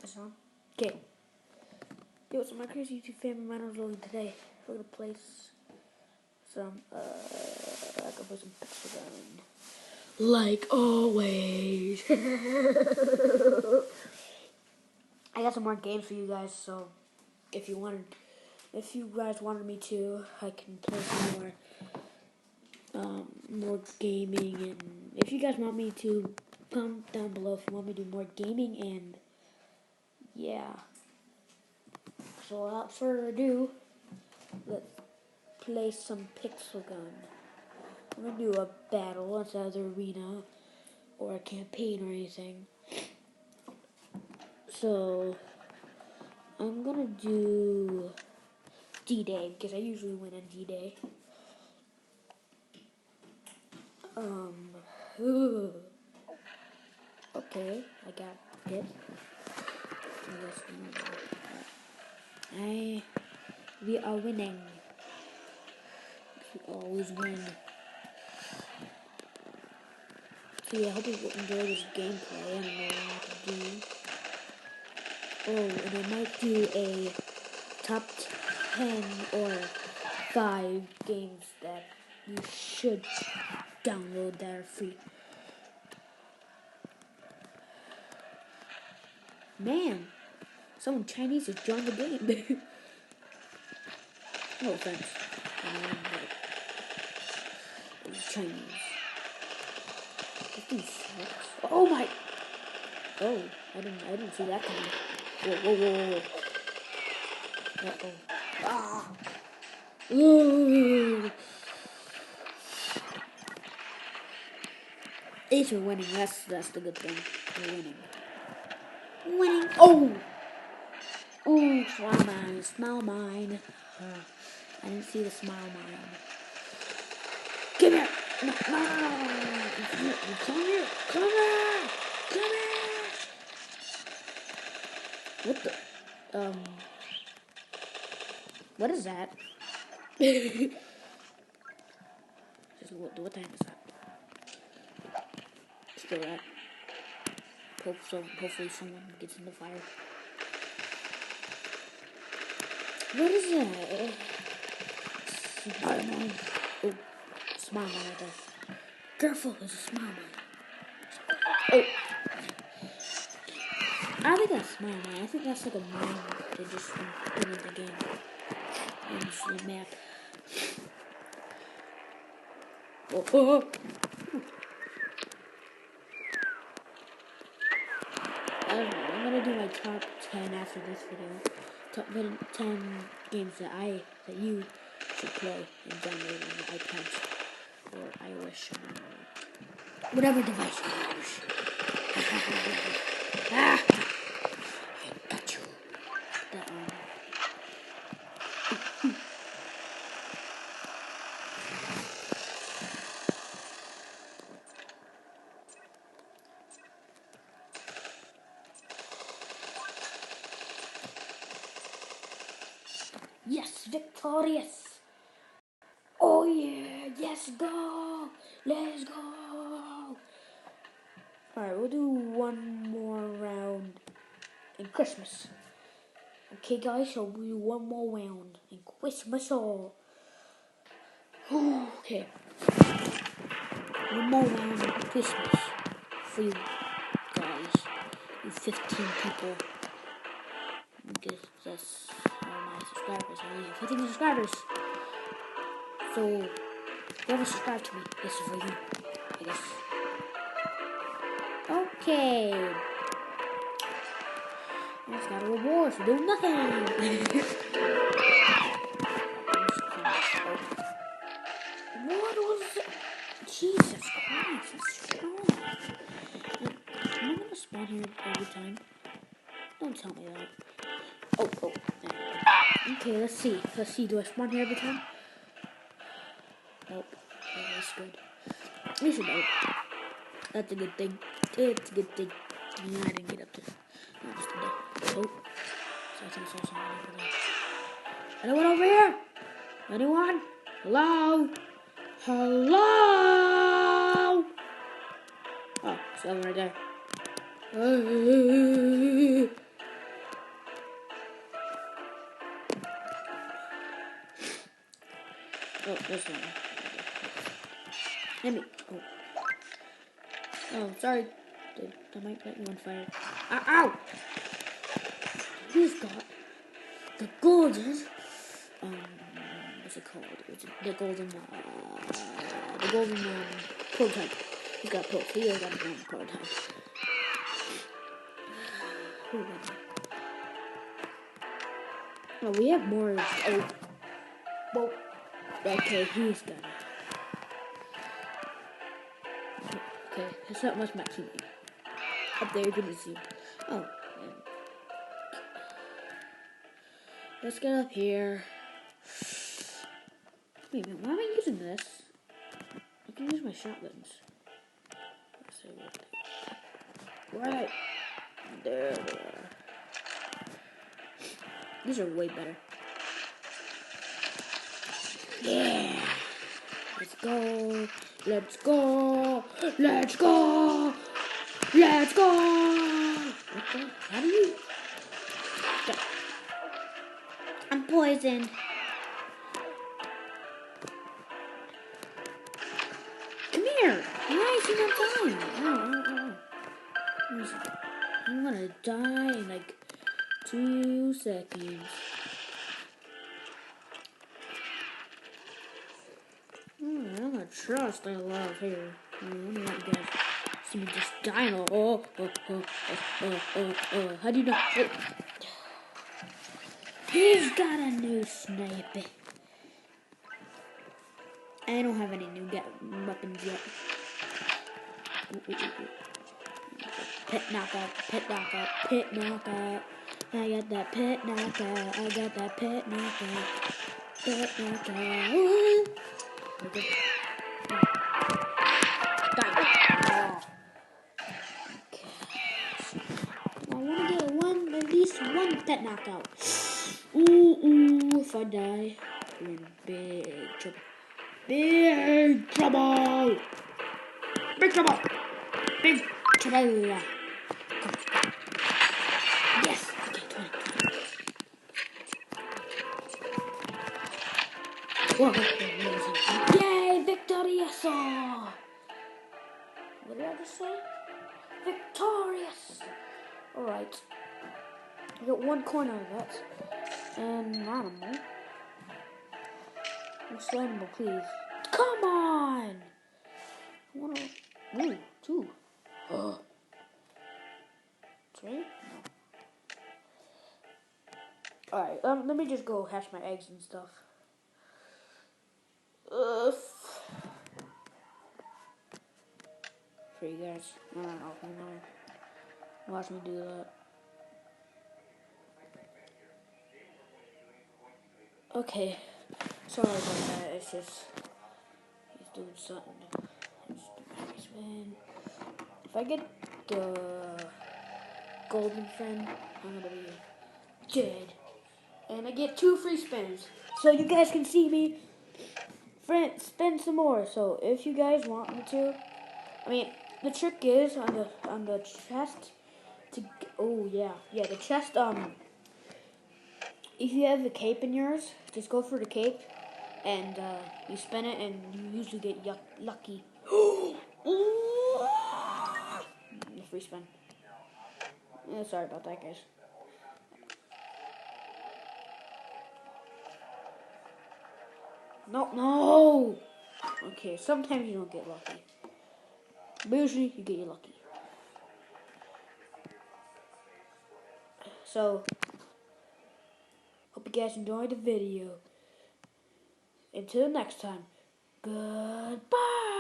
this on. Okay. Yo, what's up, my crazy YouTube family? My name's Logan. Today, we're gonna play some, I can play some Pixel Gun. Like always. I got some more games for you guys, so if you guys wanted me to, I can play some more gaming, and if you guys want me to, comment down below if you want me to do more gaming, and yeah. So without further ado, let's play some Pixel Gun. I'm gonna do a battle inside the arena, or a campaign or anything. So I'm gonna do D-Day because I usually win on D-Day. Okay, I got it. We are winning. We always win. So yeah, I hope you enjoy this gameplay. I don't know what I can do. Oh, and I might do a top 10 or 5 games that you should download that are free. Man, someone Chinese has joined the game. No offense. It's Chinese. This thing sucks. Oh my! Oh, I didn't see that coming. Whoa. Uh-oh. Ah! Ooh. At least we're winning. That's the good thing. We're winning. Oh! Ooh, smile mine. I didn't see the smile mine. Come here! No. Come here! What the? What is that? What the heck is that? Still that. Hopefully someone gets in the fire. What is that? Smile mine. Oh, smile mine right there. Careful, there's a smile mine. Oh. I think that's smile mine. I think that's like a mine they just put in the game. On the map. Oh. I'm gonna do my top 10 after this video. Top 10 games that you should play and download on your iPad or iOS, whatever device you use. I got you. That one. Yes, victorious! Oh yeah, yes, go! Let's go! Alright, we'll do one more round in Christmas. Okay guys, so we'll do one more round in Christmas. Okay. One more round in Christmas for you guys. You 15 people. Because that's all my subscribers. I only have 15 subscribers. So, whoever subscribed to me, this is for you, I guess. Okay. I just got a reward for doing nothing. What was it? Jesus Christ, that's strong. Am I gonna spawn here every time? Don't tell me that. Oh. Okay, let's see. Do I spawn here every time? Nope. Okay, that's good. At least I know. That's a good thing. It's a good thing. Yeah, I didn't get up there. No, just today. Oh. Sorry. Anyone over here? Anyone? Hello? Oh, someone right there. This one. Let me. Oh. Oh, sorry. I might light you on fire. Ow! He's got the golden. What's it called? It's the golden prototype. He's got prototype. He has got a golden prototype. Oh, we have more. Oh, well, okay, he's got it. Okay, it's not much matching. Up there, you can see. Oh, man. Let's get up here. Wait a minute, why am I using this? I can use my shotguns. Let's see what. Where are they? There they are. These are way better. Yeah! Let's go! Let's go! Let's go! Let's go! What the? How do you? I'm poisoned. Come here! Why is he not dying? I'm gonna die in like 2 seconds. I'm gonna trust I love here. Let me let you guys see me just dying. How do you know? Oh. He's got a new sniper. I don't have any new weapons yet. Pit knockout, pit knockout, pit knockout. I got that pit knockout. I got that pit knockout. Pit knockout. Woo! Okay. I want to get at least one pet knockout. Ooh, if I die, we're in big trouble. Big trouble! Big trouble! Big trouble! Yes! Okay, 20. Whoa. Yay! Victorioso! What did I just say? Victorious! Alright. I got 1 coin out of that. And an animal. What's the animal, please? Come on! I wanna... Ooh, 2. 3? No. Alright, let me just go hatch my eggs and stuff. For you guys. I don't know if you know. Watch me do that. Okay. Sorry about that. It's just... He's doing something. If I get the golden friend, I'm gonna be dead. And I get 2 free spins. So you guys can see me spin some more. So if you guys want me to, I mean, the trick is on the chest to, oh yeah, the chest, if you have the cape in yours, just go for the cape and you spin it and you usually get lucky. The free spin. Yeah, sorry about that, guys. No! Okay, sometimes you don't get lucky. But usually you get lucky. So, hope you guys enjoyed the video. Until next time, goodbye!